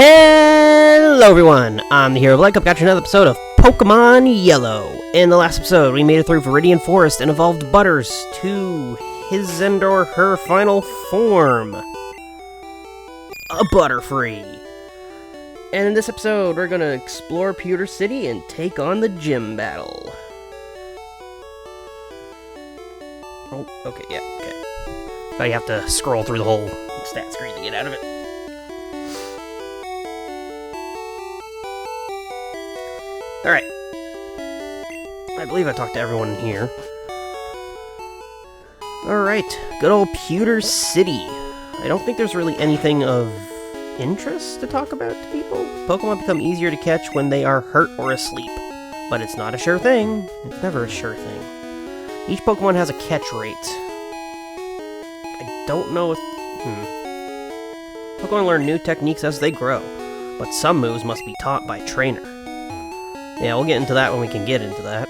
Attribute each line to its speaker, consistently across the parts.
Speaker 1: Hello everyone, I'm the Herooflead. I've got you another episode of Pokémon Yellow. In the last episode, we made it through Viridian Forest and evolved Butters to his and or her final form. A Butterfree. And in this episode, we're gonna explore Pewter City and take on the gym battle. Oh, okay, yeah, okay. Now you have to scroll through the whole stat screen to get out of it. Alright. I believe I talked to everyone in here. Alright, good old Pewter City. I don't think there's really anything of interest to talk about to people. Pokemon become easier to catch when they are hurt or asleep. But it's not a sure thing. It's never a sure thing. Each Pokemon has a catch rate. I don't know if... Pokemon learn new techniques as they grow, but some moves must be taught by a trainer. Yeah, we'll get into that when we can get into that.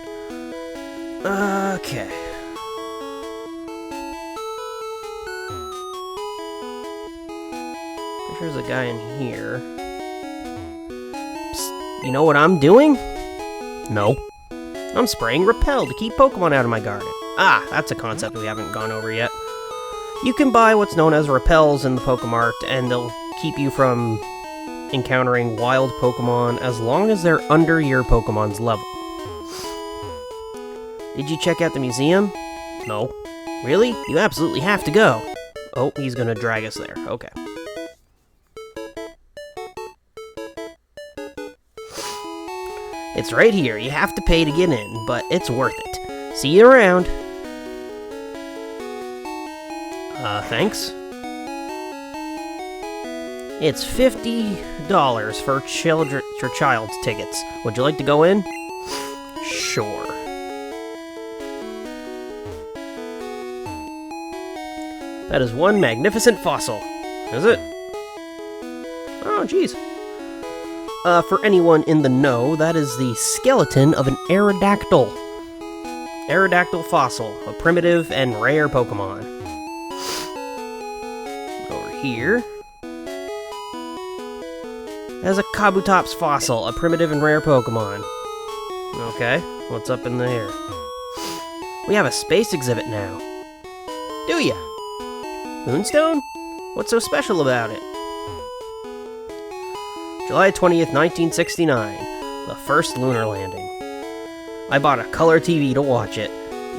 Speaker 1: Okay. There's a guy in here. Psst, you know what I'm doing? No. I'm spraying Repel to keep Pokemon out of my garden. Ah, that's a concept we haven't gone over yet. You can buy what's known as Repels in the Pokemart, and they'll keep you from encountering wild Pokemon as long as they're under your Pokemon's level. Did you check out the museum? No. Really? You absolutely have to go. Oh, he's gonna drag us there. Okay. It's right here. You have to pay to get in, but it's worth it. See you around. Thanks. It's $50 for child's tickets. Would you like to go in? Sure. That is one magnificent fossil. Is it? Oh, jeez. For anyone in the know, that is the skeleton of an Aerodactyl. Aerodactyl fossil, a primitive and rare Pokemon. Over here. As a Kabutops fossil, a primitive and rare Pokemon. Okay, what's up in there? We have a space exhibit now. Do ya? Moonstone? What's so special about it? July 20th, 1969. The first lunar landing. I bought a color TV to watch it.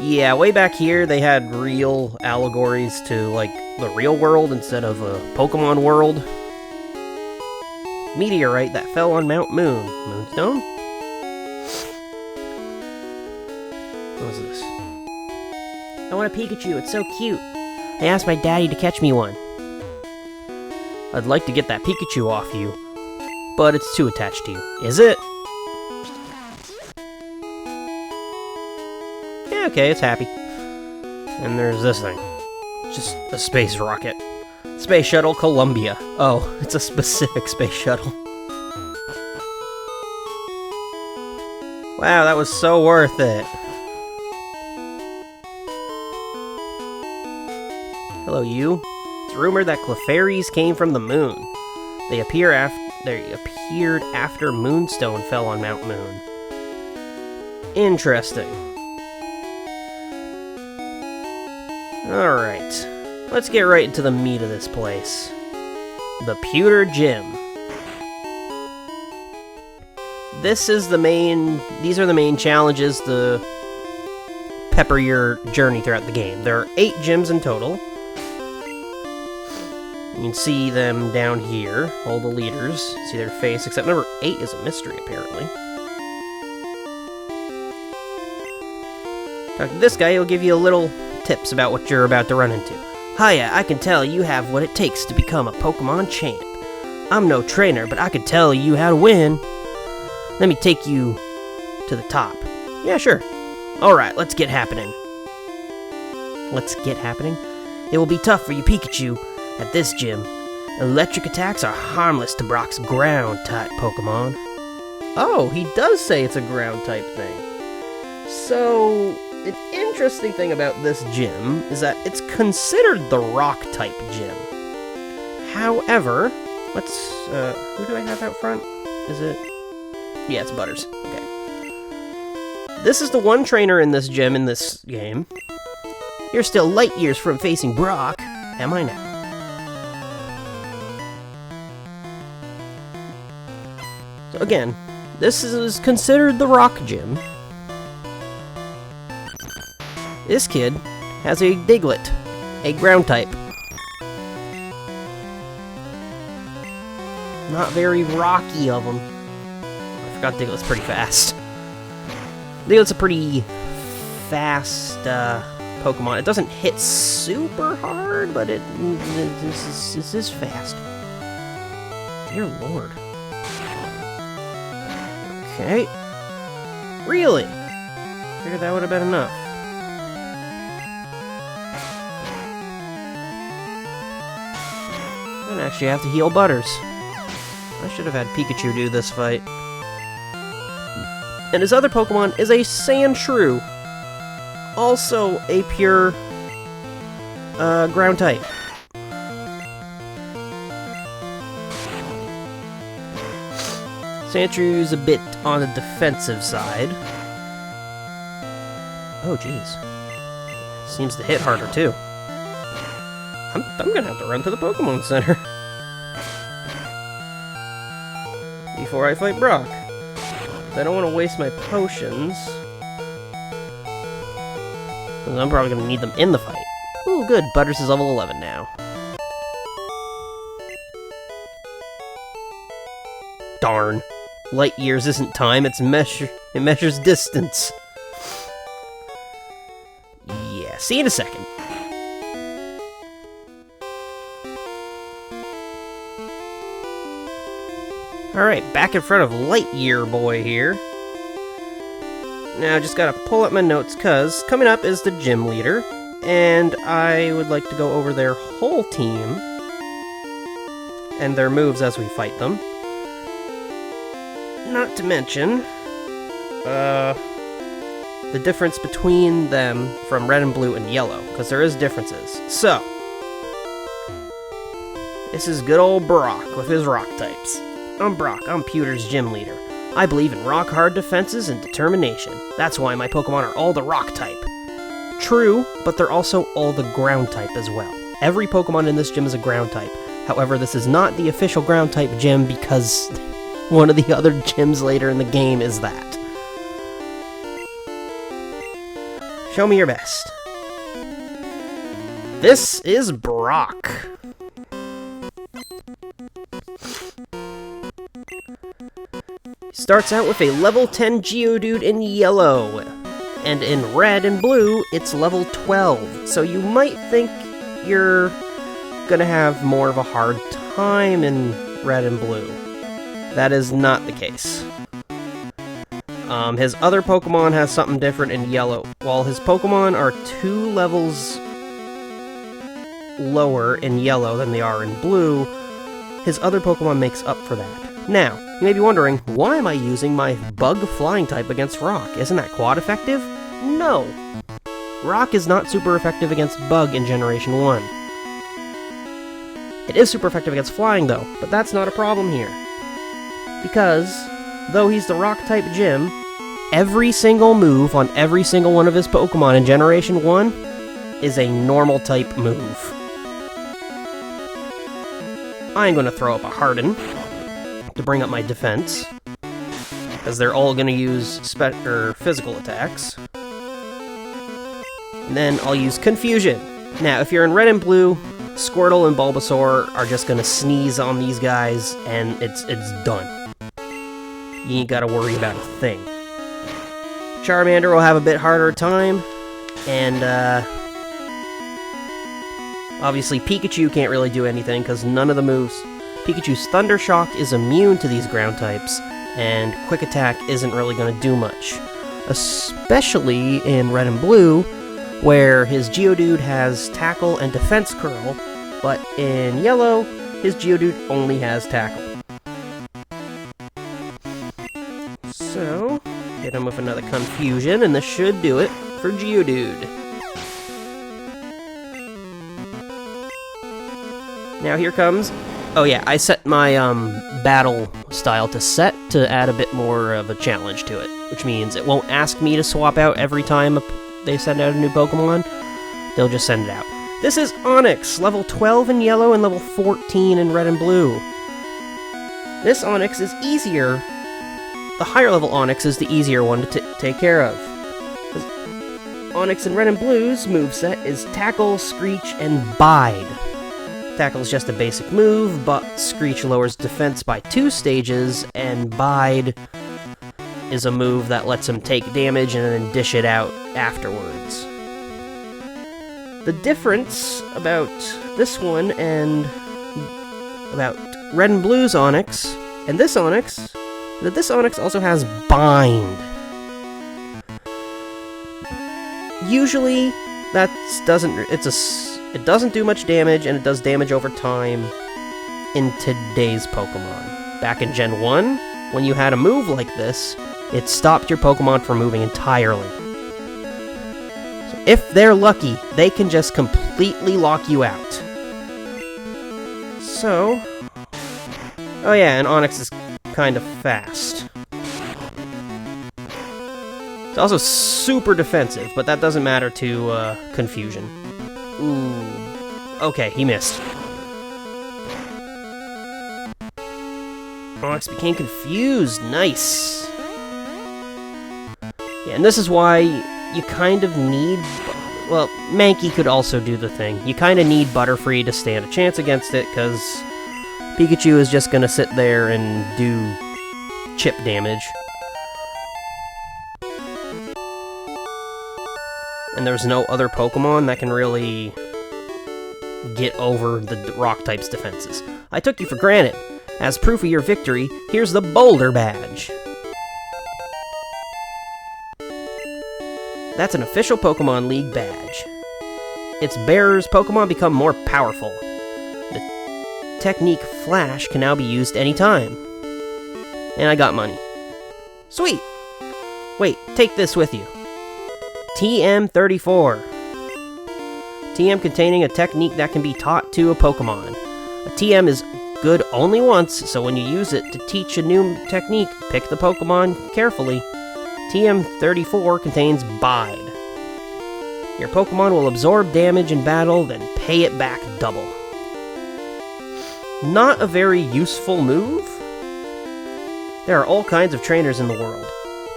Speaker 1: Yeah, way back here they had real allegories to, like, the real world instead of a Pokemon world. Meteorite that fell on Mount Moon. Moonstone? What was this? I want a Pikachu, it's so cute. I asked my daddy to catch me one. I'd like to get that Pikachu off you, but it's too attached to you. Is it? Yeah, okay, it's happy. And there's this thing. Just a space rocket. Space Shuttle Columbia. Oh, it's a specific space shuttle. Wow, that was so worth it. Hello, you. It's rumored that Clefairies came from the moon. They appeared after Moonstone fell on Mount Moon. Interesting. Alright. Let's get right into the meat of this place. The Pewter Gym. These are the main challenges to pepper your journey throughout the game. There are 8 gyms in total. You can see them down here, all the leaders. See their face, except number 8 is a mystery, apparently. Talk to this guy, he'll give you a little tips about what you're about to run into. Hiya, I can tell you have what it takes to become a Pokemon champ. I'm no trainer, but I can tell you how to win. Let me take you to the top. Yeah, sure. Alright, let's get happening. Let's get happening? It will be tough for you Pikachu at this gym. Electric attacks are harmless to Brock's ground-type Pokemon. Oh, he does say it's a ground-type thing. So, an interesting thing about this gym is that it's considered the rock-type gym. However, Who do I have out front? Is it? Yeah, it's Butters. Okay. This is the one trainer in this gym in this game. You're still light years from facing Brock. Am I now? So again, this is considered the Rock Gym. This kid has a Diglett, a ground type. Not very rocky of him. I forgot Diglett's pretty fast. Diglett's a pretty fast Pokemon. It doesn't hit super hard, but it is fast. Dear Lord. Okay. Really? Figured that would have been enough. I actually have to heal Butters. I should have had Pikachu do this fight. And his other Pokemon is a Sandshrew. Also a pure ground type. Sandshrews a bit on the defensive side. Oh, jeez. Seems to hit harder, too. I'm gonna have to run to the Pokemon Center. Before I fight Brock. I don't want to waste my potions. I'm probably gonna need them in the fight. Ooh, good. Butters is level 11 now. Darn. Light years isn't time, it measures distance. Yeah, see you in a second. Alright, back in front of Lightyear Boy here. Now, just gotta pull up my notes, cause coming up is the gym leader, and I would like to go over their whole team and their moves as we fight them. Not to mention, the difference between them from red and blue and yellow, because there is differences. So, this is good old Brock with his rock types. I'm Brock, I'm Pewter's gym leader. I believe in rock-hard defenses and determination. That's why my Pokemon are all the rock type. True, but they're also all the ground type as well. Every Pokemon in this gym is a ground type. However, this is not the official ground type gym because one of the other gyms later in the game is that. Show me your best. This is Brock. Starts out with a level 10 Geodude in yellow, and in red and blue, it's level 12, so you might think you're gonna have more of a hard time in red and blue. That is not the case. His other Pokemon has something different in yellow. While his Pokemon are 2 levels lower in yellow than they are in blue, his other Pokemon makes up for that. Now, you may be wondering, why am I using my Bug Flying type against Rock? Isn't that quad effective? No! Rock is not super effective against Bug in Generation 1. It is super effective against Flying, though, but that's not a problem here. Because, though he's the Rock type gym, every single move on every single one of his Pokemon in Generation 1 is a normal type move. I'm going to throw up a Harden to bring up my defense, because they're all going to use physical attacks. And then I'll use Confusion. Now, if you're in red and blue, Squirtle and Bulbasaur are just going to sneeze on these guys, and it's done. You ain't got to worry about a thing. Charmander will have a bit harder time, and obviously Pikachu can't really do anything, because none of the moves... Pikachu's Thunder Shock is immune to these ground types, and Quick Attack isn't really going to do much. Especially in Red and Blue, where his Geodude has Tackle and Defense Curl, but in Yellow, his Geodude only has Tackle. So, hit him with another Confusion, and this should do it for Geodude. Now here comes Oh yeah, I set my battle style to set to add a bit more of a challenge to it, which means it won't ask me to swap out every time they send out a new Pokemon. They'll just send it out. This is Onix, level 12 in yellow and level 14 in red and blue. This Onix is easier. The higher level Onix is the easier one to take care of. Onix in red and blue's moveset is Tackle, Screech, and Bide. Tackle is just a basic move, but Screech lowers defense by 2 stages, and Bide is a move that lets him take damage and then dish it out afterwards. The difference about this one and about red and blue's Onix and this Onix, that this Onix also has Bind. Usually, it doesn't do much damage, and it does damage over time in today's Pokemon. Back in Gen 1, when you had a move like this, it stopped your Pokemon from moving entirely. So if they're lucky, they can just completely lock you out. So... oh yeah, and Onix is kind of fast. It's also super defensive, but that doesn't matter to Confusion. Ooh. Okay, he missed. Onix became confused. Nice. Yeah, and this is why you kind of need... well, Mankey could also do the thing. You kind of need Butterfree to stand a chance against it, because Pikachu is just going to sit there and do chip damage. And there's no other Pokemon that can really get over the Rock-type's defenses. I took you for granted. As proof of your victory, here's the Boulder Badge. That's an official Pokemon League badge. Its bearer's Pokemon become more powerful. The technique Flash can now be used anytime. And I got money. Sweet! Wait, take this with you. TM34. TM containing a technique that can be taught to a Pokemon. A TM is good only once, so when you use it to teach a new technique, pick the Pokemon carefully. TM34 contains Bide. Your Pokemon will absorb damage in battle, then pay it back double. Not a very useful move. There are all kinds of trainers in the world.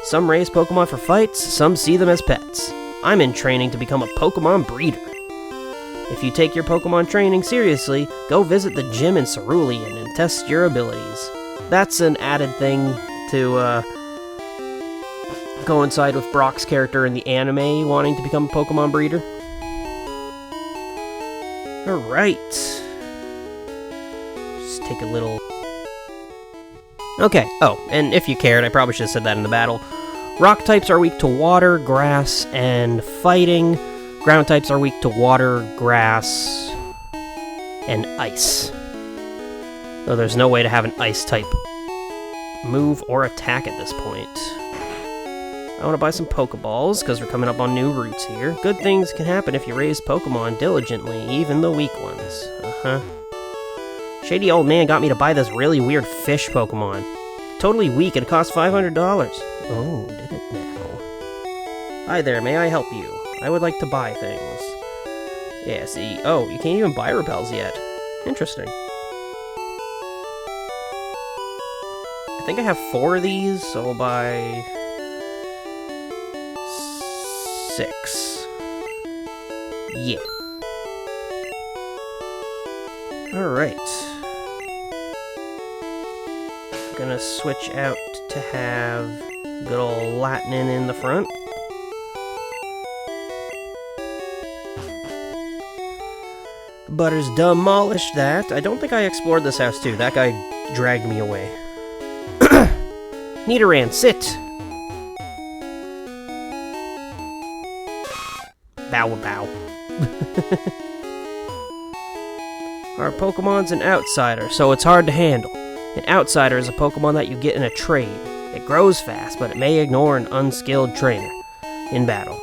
Speaker 1: Some raise Pokemon for fights, some see them as pets. I'm in training to become a Pokemon breeder. If you take your Pokemon training seriously, go visit the gym in Cerulean and test your abilities. That's an added thing to coincide with Brock's character in the anime wanting to become a Pokemon breeder. Alright. Just take a little... okay, oh, and if you cared, I probably should have said that in the battle. Rock types are weak to water, grass, and fighting. Ground types are weak to water, grass, and ice. Though there's no way to have an ice type move or attack at this point. I want to buy some Pokeballs, because we're coming up on new routes here. Good things can happen if you raise Pokemon diligently, even the weak ones. Shady old man got me to buy this really weird fish Pokemon. Totally weak and it cost $500. Oh, did it now? Hi there, may I help you? I would like to buy things. Yeah, see, oh, you can't even buy repels yet. Interesting. I think I have 4 of these, so I'll buy 6. Yeah. Alright. I'm gonna switch out to have good old Latinan in the front. Butters demolished that. I don't think I explored this house too. That guy dragged me away. Nidoran, sit! Bow bow. Our Pokemon's an outsider, so it's hard to handle. An outsider is a Pokemon that you get in a trade. It grows fast, but it may ignore an unskilled trainer in battle.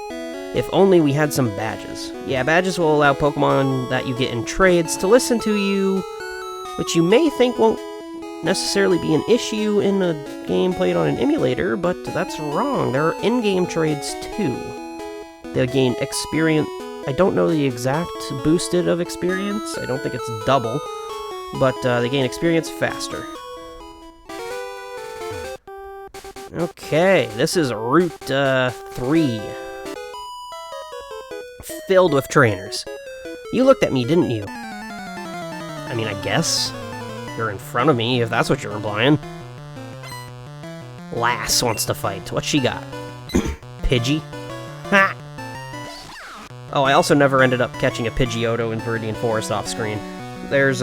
Speaker 1: If only we had some badges. Yeah, badges will allow Pokemon that you get in trades to listen to you which you may think won't necessarily be an issue in a game played on an emulator, but that's wrong. There are in-game trades too. They'll gain experience. I don't know the exact boosted of experience. I don't think it's double, but they gain experience faster. Okay, this is Route 3. Filled with trainers. You looked at me, didn't you? I mean, I guess. You're in front of me, if that's what you're implying. Lass wants to fight. What's she got? Pidgey? Ha! Oh, I also never ended up catching a Pidgeotto in Viridian Forest off-screen. There's,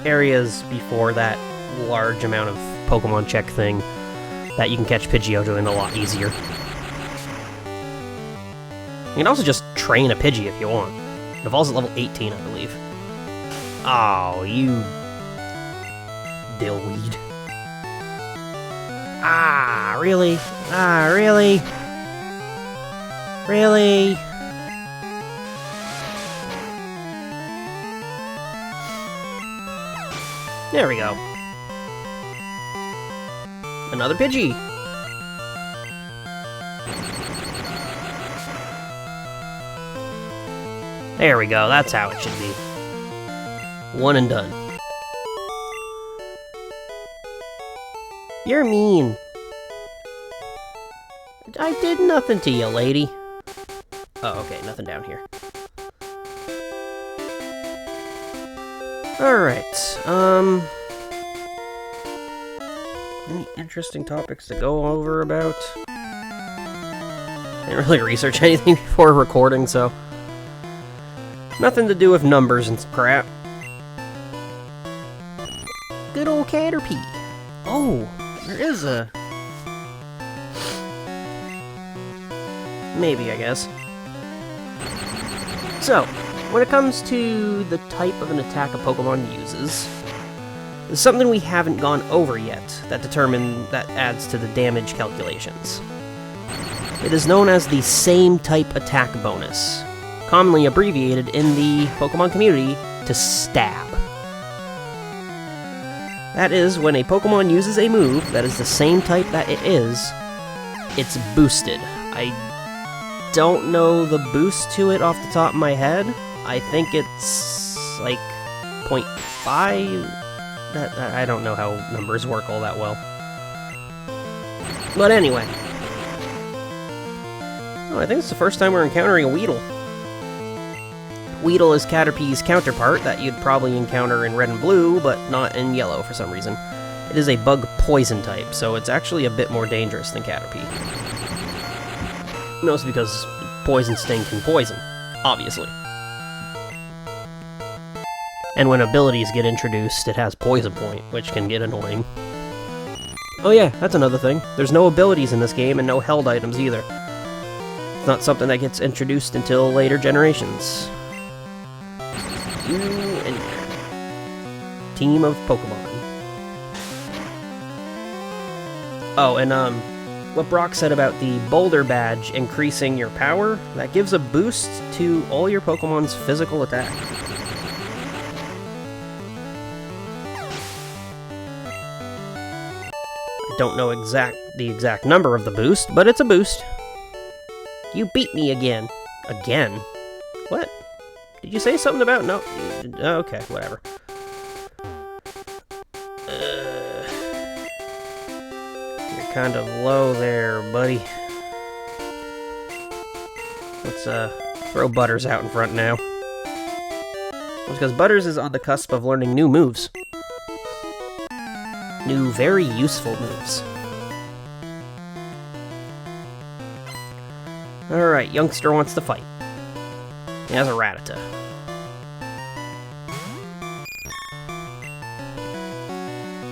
Speaker 1: areas before that large amount of Pokemon check thing that you can catch Pidgeotto in a lot easier. You can also just train a Pidgey if you want. It evolves at level 18, I believe. Oh, you... dillweed. Ah, really? Ah, really? Really? There we go. Another Pidgey! There we go, that's how it should be. One and done. You're mean. I did nothing to you, lady. Oh, okay, nothing down here. Alright, any interesting topics to go over about? Didn't really research anything before recording, so... Nothing to do with numbers and crap. Good old Caterpie. Oh, there is a... Maybe, I guess. So, when it comes to the type of an attack a Pokemon uses, there's something we haven't gone over yet that adds to the damage calculations. It is known as the same type attack bonus, commonly abbreviated in the Pokemon community to STAB. That is, when a Pokemon uses a move that is the same type that it is, it's boosted. I don't know the boost to it off the top of my head. I think it's like 0.5. I don't know how numbers work all that well. But anyway. Oh, I think it's the first time we're encountering a Weedle. Weedle is Caterpie's counterpart that you'd probably encounter in Red and Blue, but not in Yellow for some reason. It is a bug poison type, so it's actually a bit more dangerous than Caterpie. Mostly because Poison Sting can poison, obviously. And when abilities get introduced, it has Poison Point, which can get annoying. Oh yeah, that's another thing. There's no abilities in this game and no held items either. It's not something that gets introduced until later generations. You and your team of Pokemon. Oh, and what Brock said about the Boulder Badge increasing your power, that gives a boost to all your Pokemon's physical attack. I don't know the exact number of the boost, but it's a boost. You beat me again. Again? What? Did you say something about... No. Okay, whatever. You're kind of low there, buddy. Let's, throw Butters out in front now. Because Butters is on the cusp of learning new moves. New, very useful moves. Alright, youngster wants to fight. He has a Rattata.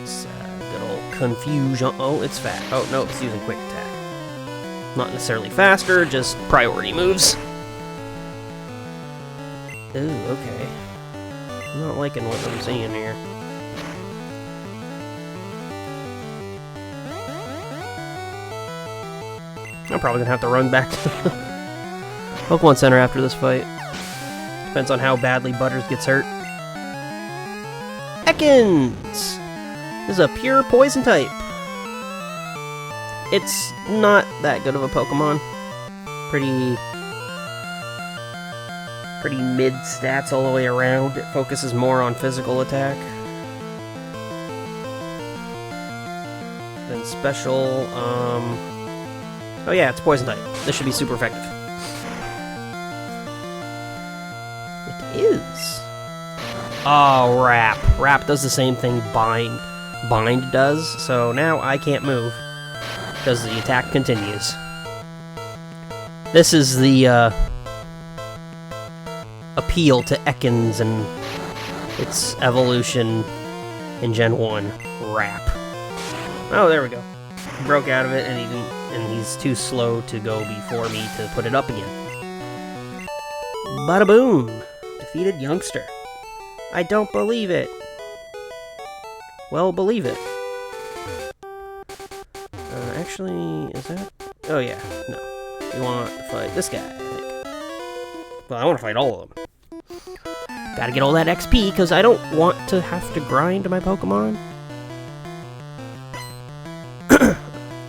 Speaker 1: It's good old confusion. Oh, it's fat. Oh, no, it's using quick attack. Not necessarily faster, just priority moves. Ooh, okay. I'm not liking what I'm seeing here. I'm probably gonna have to run back to the Pokemon Center after this fight. Depends on how badly Butters gets hurt. Ekans! This is a pure poison type. It's not that good of a Pokemon. Pretty mid stats all the way around. It focuses more on physical attack than special. Oh yeah, it's poison type. This should be super effective. It is. Oh, Wrap. Wrap does the same thing Bind does, so now I can't move because the attack continues. This is the appeal to Ekans and its evolution in Gen 1, Wrap. Oh, there we go. He broke out of it, and he's too slow to go before me to put it up again. Bada boom! Defeated youngster. I don't believe it. Well, believe it. Actually, is that? Oh yeah, no. You want to fight this guy, I think. Well, I want to fight all of them. Gotta get all that XP, because I don't want to have to grind my Pokemon.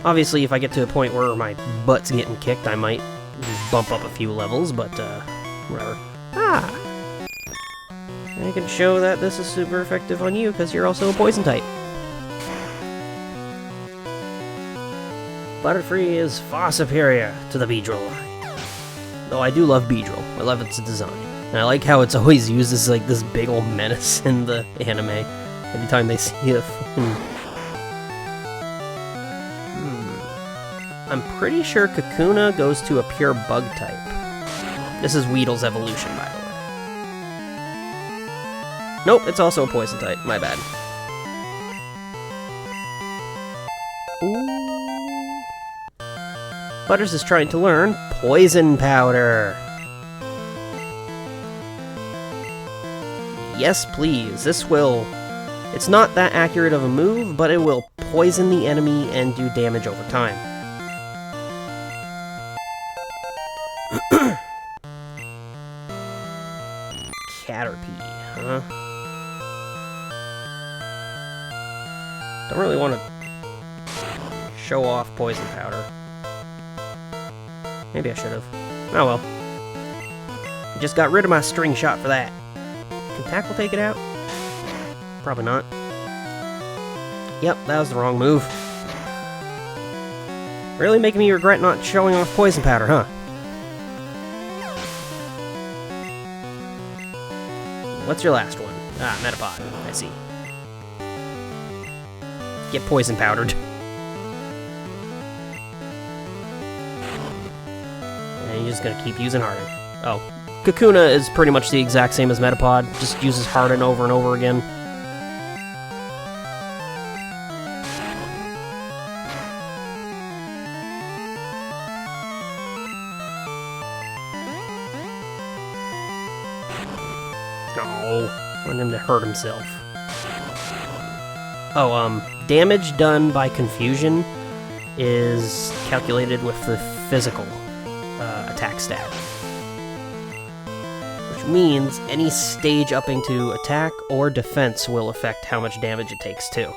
Speaker 1: Obviously, if I get to a point where my butt's getting kicked, I might just bump up a few levels, but, whatever. Ah! I can show that this is super effective on you, because you're also a poison type. Butterfree is far superior to the Beedrill line. Though I do love Beedrill. I love its design. And I like how it's always used as like this big old menace in the anime. Anytime they see a I'm pretty sure Kakuna goes to a pure bug type. This is Weedle's evolution, by the way. Nope, it's also a poison type. My bad. Ooh. Butters is trying to learn Poison Powder. Yes, please. This will... It's not that accurate of a move, but it will poison the enemy and do damage over time. Caterpie, huh? Don't really want to show off Poison Powder. Maybe I should have. Oh well. I just got rid of my string shot for that. Can Tackle take it out? Probably not. Yep, that was the wrong move. Really making me regret not showing off Poison Powder, huh? What's your last one? Ah, Metapod. I see. Get Poison Powdered. And you're just gonna keep using Harden. Oh. Kakuna is pretty much the exact same as Metapod. Just uses Harden over and over again. I want him to hurt himself. Oh, damage done by confusion is calculated with the physical attack stat. Which means any stage upping to attack or defense will affect how much damage it takes too.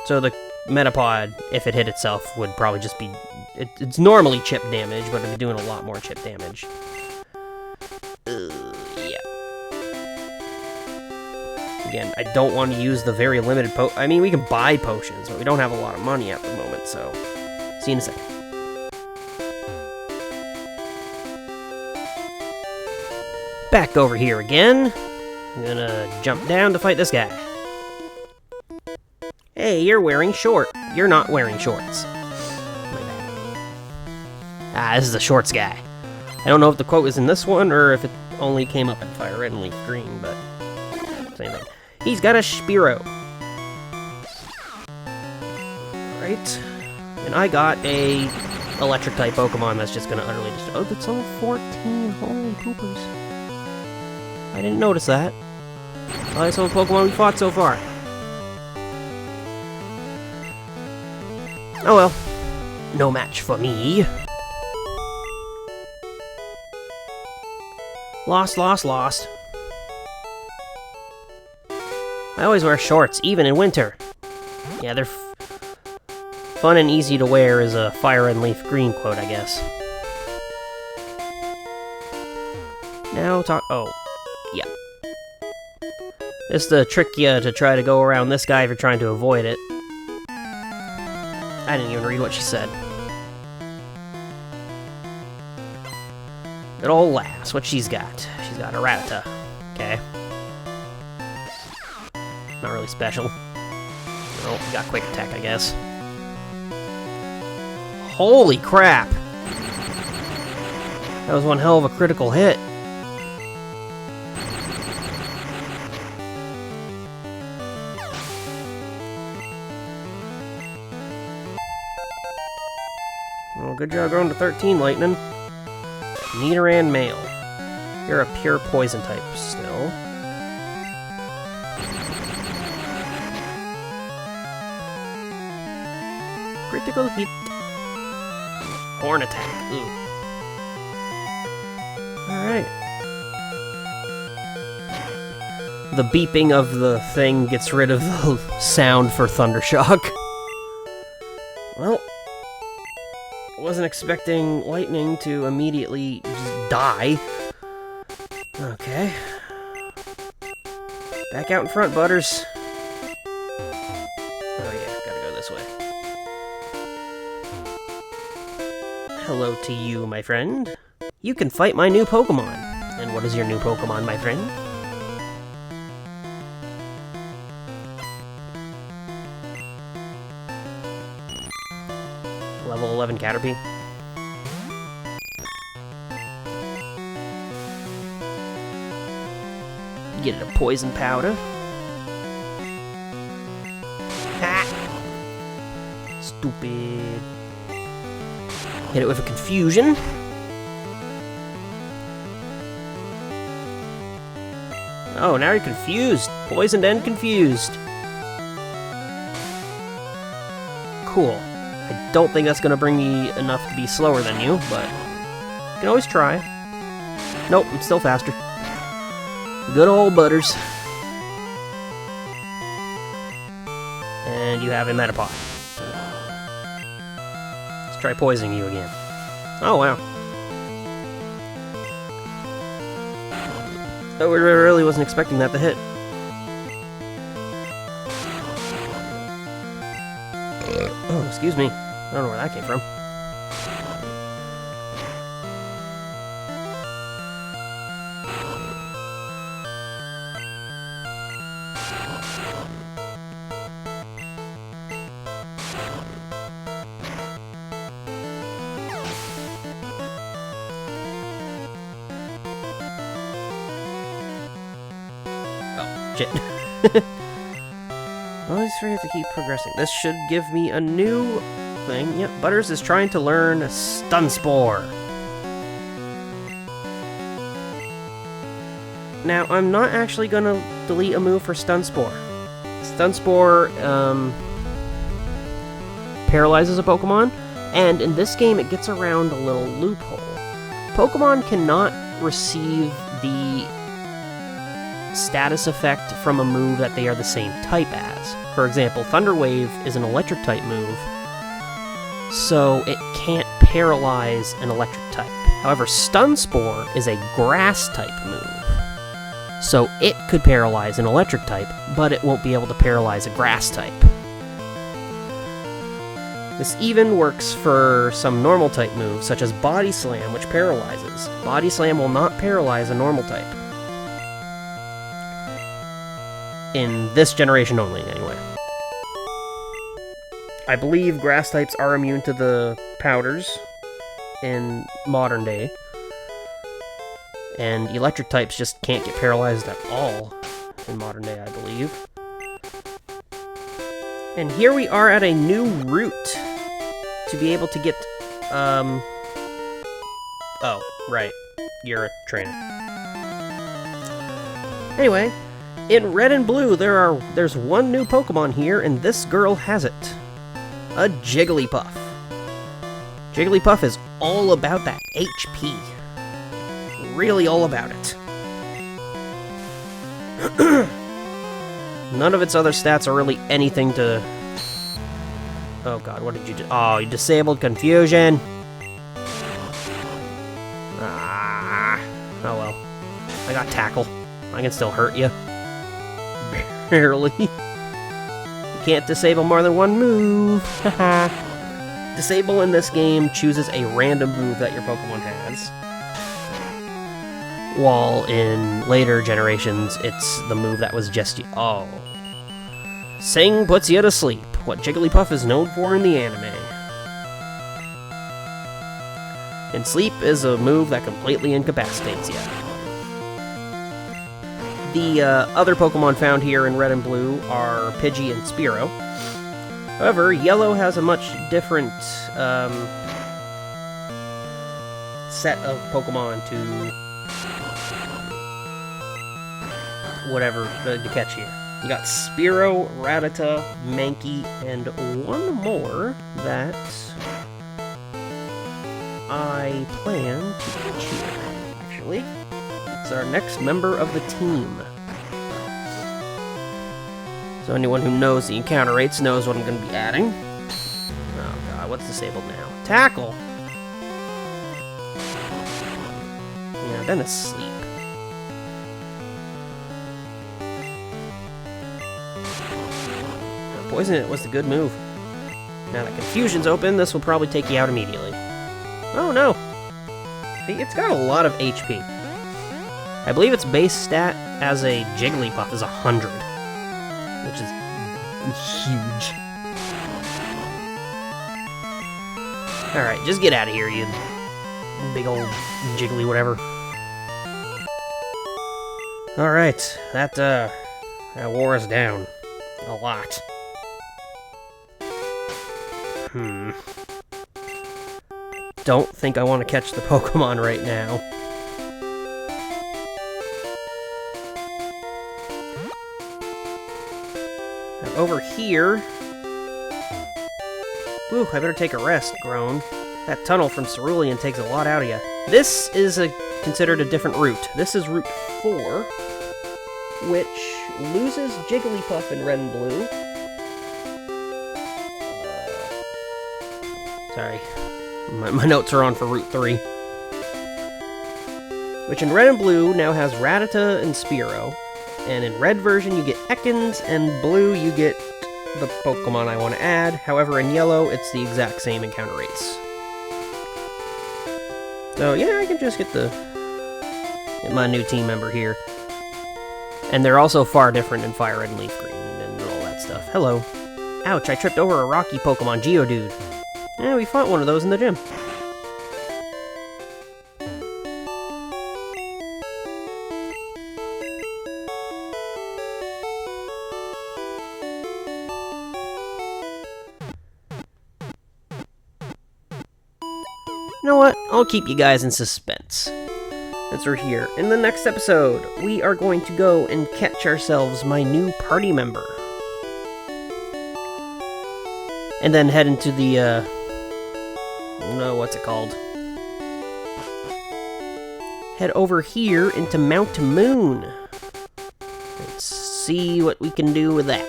Speaker 1: So the Metapod, if it hit itself, would probably just be... It's normally chip damage, but it'd be doing a lot more chip damage. Yeah. Again, I don't want to use the very limited I mean, we can buy potions, but we don't have a lot of money at the moment, so... See you in a second. Back over here again. I'm gonna jump down to fight this guy. Hey, you're wearing You're not wearing shorts. My bad. Ah, this is the shorts guy. I don't know if the quote is in this one, or if it only came up in Fire Red and Leaf Green, but... Same thing. He's got a Spearow. Right. And I got a Electric-type Pokemon that's just gonna utterly destroy... Oh, that's only 14. Holy poopers. I didn't notice that. Oh, that's all the Pokemon we fought so far. Oh well. No match for me. Lost, lost, lost. I always wear shorts, even in winter. Yeah, they're fun and easy to wear is a Fire and Leaf Green quote, I guess. Now talk. Oh, yeah. This is to trick you to try to go around this guy if you're trying to avoid it. I didn't even read what she said. Good old lass, what she's got? She's got a Rattata. Okay. Not really special. Oh, got quick attack, I guess. Holy crap! That was one hell of a critical hit. Well, good job growing to 13, Lightning. Nidoran male. You're a pure poison type still. Critical hit. Horn attack. Ooh. Alright. The beeping of the thing gets rid of the sound for Thundershock. Well, wasn't expecting Lightning to immediately just die. Okay. Back out in front, Butters. Oh yeah, gotta go this way. Hello to you, my friend. You can fight my new Pokémon. And what is your new Pokémon, my friend? Level 11 Caterpie. Get it a poison powder. Ha! Stupid. Hit it with a confusion. Oh, now you're confused. Poisoned and confused. Cool. I don't think that's going to bring me enough to be slower than you, but you can always try. Nope, I'm still faster. Good old Butters. And you have a Metapod. Let's try poisoning you again. Oh, wow. I really wasn't expecting that to hit. Oh, excuse me. I don't know where that came from. Oh, shit. Always forget to keep progressing. This should give me a new thing. Yep, Butters is trying to learn Stun Spore. Now, I'm not actually gonna delete a move for Stun Spore. Stun Spore, paralyzes a Pokemon, and in this game it gets around a little loophole. Pokemon cannot receive the status effect from a move that they are the same type as. For example, Thunder Wave is an electric type move, so it can't paralyze an electric type. However, Stun Spore is a grass type move, so it could paralyze an electric type, but it won't be able to paralyze a grass type. This even works for some normal type moves, such as Body Slam, which paralyzes. Body Slam will not paralyze a normal type. In this generation only, anyway. I believe grass types are immune to the powders in modern day. And electric types just can't get paralyzed at all in modern day, I believe. And here we are at a new route to be able to get, oh, right. You're a trainer. Anyway, in Red and Blue, there's one new Pokemon here, and this girl has it. A Jigglypuff. Jigglypuff is all about that HP. Really all about it. None of its other stats are really anything to... Oh god, what did you do? Oh, you disabled confusion! Ah, oh well. I got tackle. I can still hurt you. Barely. You can't disable more than one move. Haha. Disable in this game chooses a random move that your Pokemon has. While in later generations, it's the move that was just you. Oh. Sing puts you to sleep. What Jigglypuff is known for in the anime. And sleep is a move that completely incapacitates you. The other Pokemon found here in Red and Blue are Pidgey and Spearow. However, Yellow has a much different set of Pokemon to whatever to catch here. You got Spearow, Rattata, Mankey, and one more that I plan to catch here, actually. It's our next member of the team. So anyone who knows the encounter rates knows what I'm going to be adding. Oh god, what's disabled now? Tackle! Yeah, then it's sleep. Poison it was the good move. Now that confusion's open, this will probably take you out immediately. Oh no! It's got a lot of HP. I believe its base stat as a Jigglypuff is 100. Which is huge. Alright, just get out of here, you big old jiggly whatever. Alright, that wore us down. A lot. Don't think I want to catch the Pokemon right now. Now over here... Ooh, I better take a rest, Grown. That tunnel from Cerulean takes a lot out of you. This is considered a different route. This is Route 4, which loses Jigglypuff in Red and Blue. Sorry. My notes are on for Route 3. Which in Red and Blue now has Rattata and Spearow. And in Red version you get Ekans, and Blue you get the Pokemon I want to add. However, in Yellow it's the exact same encounter rates. So yeah, I can just get my new team member here. And they're also far different in Fire Red and Leaf Green and all that stuff. Hello. Ouch, I tripped over a rocky Pokemon, Geodude. Yeah, we fought one of those in the gym. You know what? I'll keep you guys in suspense. As we're here. In the next episode, we are going to go and catch ourselves my new party member. And then head into the, no, what's it called? Head over here into Mount Moon. Let's see what we can do with that.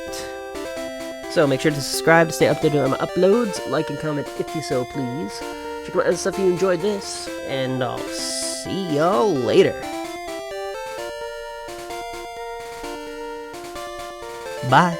Speaker 1: So make sure to subscribe to stay updated on my uploads. Like and comment if you so please. Check out other stuff if you enjoyed this. And I'll see y'all later. Bye.